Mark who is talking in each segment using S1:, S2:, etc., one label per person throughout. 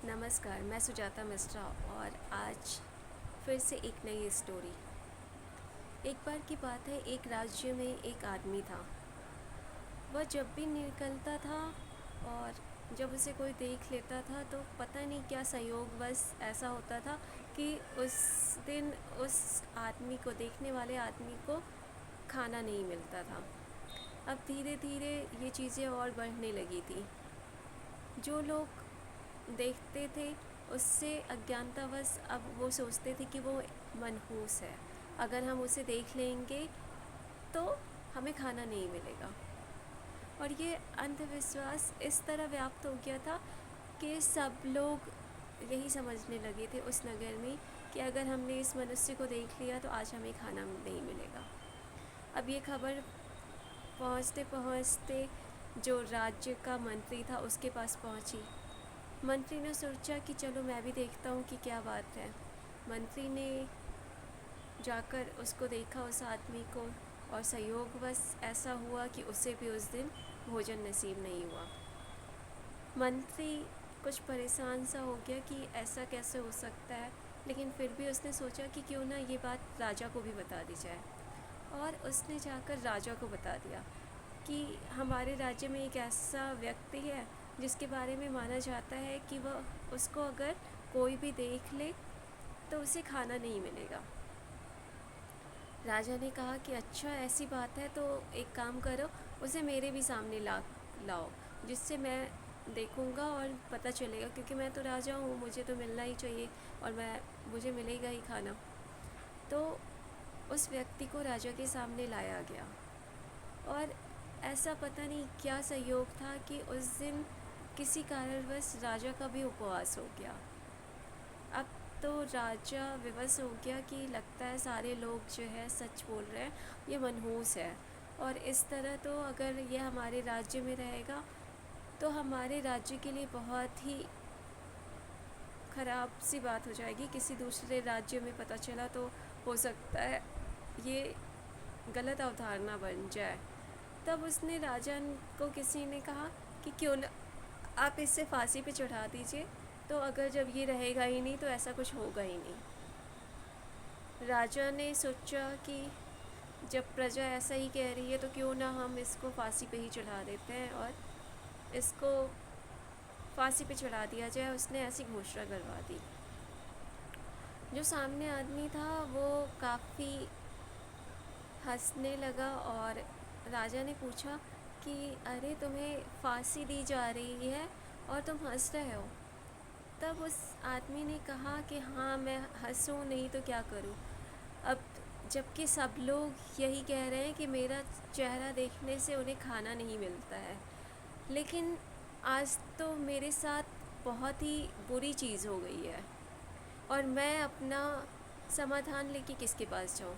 S1: नमस्कार, मैं सुजाता मिश्रा और आज फिर से एक नई स्टोरी। एक बार की बात है, एक राज्य में एक आदमी था। वह जब भी निकलता था और जब उसे कोई देख लेता था तो पता नहीं क्या संयोगवश ऐसा होता था कि उस दिन उस आदमी को, देखने वाले आदमी को खाना नहीं मिलता था। अब धीरे धीरे ये चीज़ें और बढ़ने लगी थी। जो लोग देखते थे उससे अज्ञानतावश अब वो सोचते थे कि वो मनहूस है, अगर हम उसे देख लेंगे तो हमें खाना नहीं मिलेगा। और ये अंधविश्वास इस तरह व्याप्त हो गया था कि सब लोग यही समझने लगे थे उस नगर में कि अगर हमने इस मनुष्य को देख लिया तो आज हमें खाना नहीं मिलेगा। अब ये खबर पहुँचते पहुँचते जो राज्य का मंत्री था उसके पास पहुँची। मंत्री ने सोचा कि चलो मैं भी देखता हूँ कि क्या बात है। मंत्री ने जाकर उसको देखा, उस आदमी को, और संयोगवश ऐसा हुआ कि उसे भी उस दिन भोजन नसीब नहीं हुआ। मंत्री कुछ परेशान सा हो गया कि ऐसा कैसे हो सकता है, लेकिन फिर भी उसने सोचा कि क्यों ना ये बात राजा को भी बता दी जाए। और उसने जाकर राजा को बता दिया कि हमारे राज्य में एक ऐसा व्यक्ति है जिसके बारे में माना जाता है कि वह, उसको अगर कोई भी देख ले तो उसे खाना नहीं मिलेगा। राजा ने कहा कि अच्छा ऐसी बात है तो एक काम करो, उसे मेरे भी सामने लाओ, जिससे मैं देखूंगा और पता चलेगा, क्योंकि मैं तो राजा हूँ, मुझे तो मिलना ही चाहिए और मुझे मिलेगा ही खाना। तो उस व्यक्ति को राजा के सामने लाया गया और ऐसा पता नहीं क्या संयोग था कि उस दिन किसी कारणवश राजा का भी उपवास हो गया। अब तो राजा विवश हो गया कि लगता है सारे लोग जो है सच बोल रहे हैं, ये मनहूस है, और इस तरह तो अगर ये हमारे राज्य में रहेगा तो हमारे राज्य के लिए बहुत ही ख़राब सी बात हो जाएगी। किसी दूसरे राज्य में पता चला तो हो सकता है ये गलत अवधारणा बन जाए। तब उसने राजा को, किसी ने कहा कि क्यों न आप इसे फांसी पे चढ़ा दीजिए, तो अगर जब ये रहेगा ही नहीं तो ऐसा कुछ होगा ही नहीं। राजा ने सोचा कि जब प्रजा ऐसा ही कह रही है तो क्यों ना हम इसको फांसी पे ही चढ़ा देते हैं और इसको फांसी पे चढ़ा दिया जाए। उसने ऐसी घोषणा करवा दी। जो सामने आदमी था वो काफ़ी हंसने लगा और राजा ने पूछा कि अरे तुम्हें फांसी दी जा रही है और तुम हंस रहे हो। तब उस आदमी ने कहा कि हाँ, मैं हंसूँ नहीं तो क्या करूँ। अब जबकि सब लोग यही कह रहे हैं कि मेरा चेहरा देखने से उन्हें खाना नहीं मिलता है, लेकिन आज तो मेरे साथ बहुत ही बुरी चीज़ हो गई है और मैं अपना समाधान लेके किसके पास जाऊँ।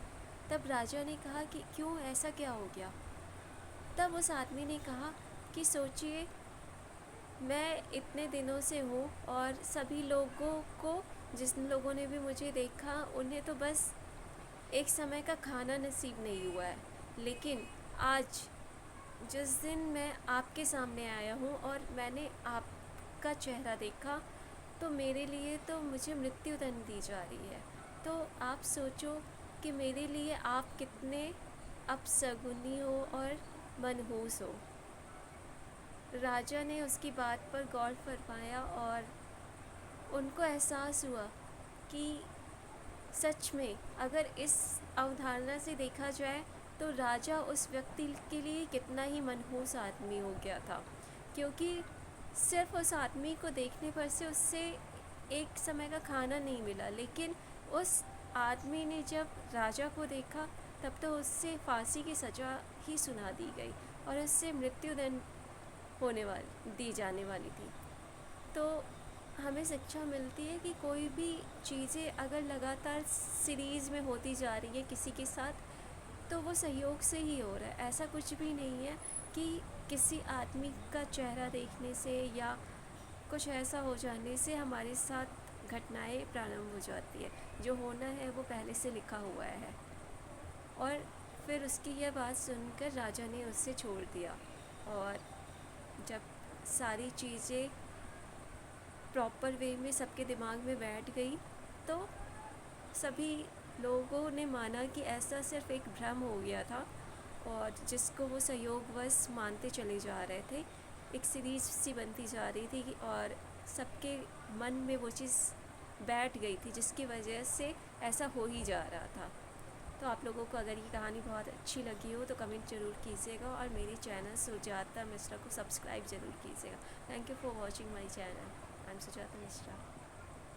S1: तब राजा ने कहा कि क्यों, ऐसा क्या हो गया। तब उस आदमी ने कहा कि सोचिए, मैं इतने दिनों से हूँ और सभी लोगों को, जिन लोगों ने भी मुझे देखा, उन्हें तो बस एक समय का खाना नसीब नहीं हुआ है, लेकिन आज जिस दिन मैं आपके सामने आया हूँ और मैंने आपका चेहरा देखा तो मेरे लिए तो मुझे मृत्यु दंड दी जा रही है। तो आप सोचो कि मेरे लिए आप कितने अपशगुनी हो और मनहूस हो। राजा ने उसकी बात पर गौर फरमाया और उनको एहसास हुआ कि सच में अगर इस अवधारणा से देखा जाए तो राजा उस व्यक्ति के लिए कितना ही मनहूस आदमी हो गया था, क्योंकि सिर्फ उस आदमी को देखने पर से उससे एक समय का खाना नहीं मिला, लेकिन उस आदमी ने जब राजा को देखा तब तो उससे फांसी की सज़ा ही सुना दी गई और उससे मृत्युदंड दी जाने वाली थी। तो हमें शिक्षा मिलती है कि कोई भी चीज़ें अगर लगातार सीरीज़ में होती जा रही है किसी के साथ, तो वो सहयोग से ही हो रहा है। ऐसा कुछ भी नहीं है कि किसी आदमी का चेहरा देखने से या कुछ ऐसा हो जाने से हमारे साथ घटनाएं प्रारंभ हो जाती है। जो होना है वो पहले से लिखा हुआ है। और फिर उसकी यह बात सुनकर राजा ने उससे छोड़ दिया और जब सारी चीज़ें प्रॉपर वे में सबके दिमाग में बैठ गई तो सभी लोगों ने माना कि ऐसा सिर्फ एक भ्रम हो गया था और जिसको वो संयोगवश मानते चले जा रहे थे। एक सीरीज सी बनती जा रही थी और सबके मन में वो चीज़ बैठ गई थी जिसकी वजह से ऐसा हो ही जा रहा था। तो आप लोगों को अगर ये कहानी बहुत अच्छी लगी हो तो कमेंट ज़रूर कीजिएगा और मेरे चैनल सुजाता मिश्रा को सब्सक्राइब ज़रूर कीजिएगा। Thank you for watching my channel. I am Sujata Mishra.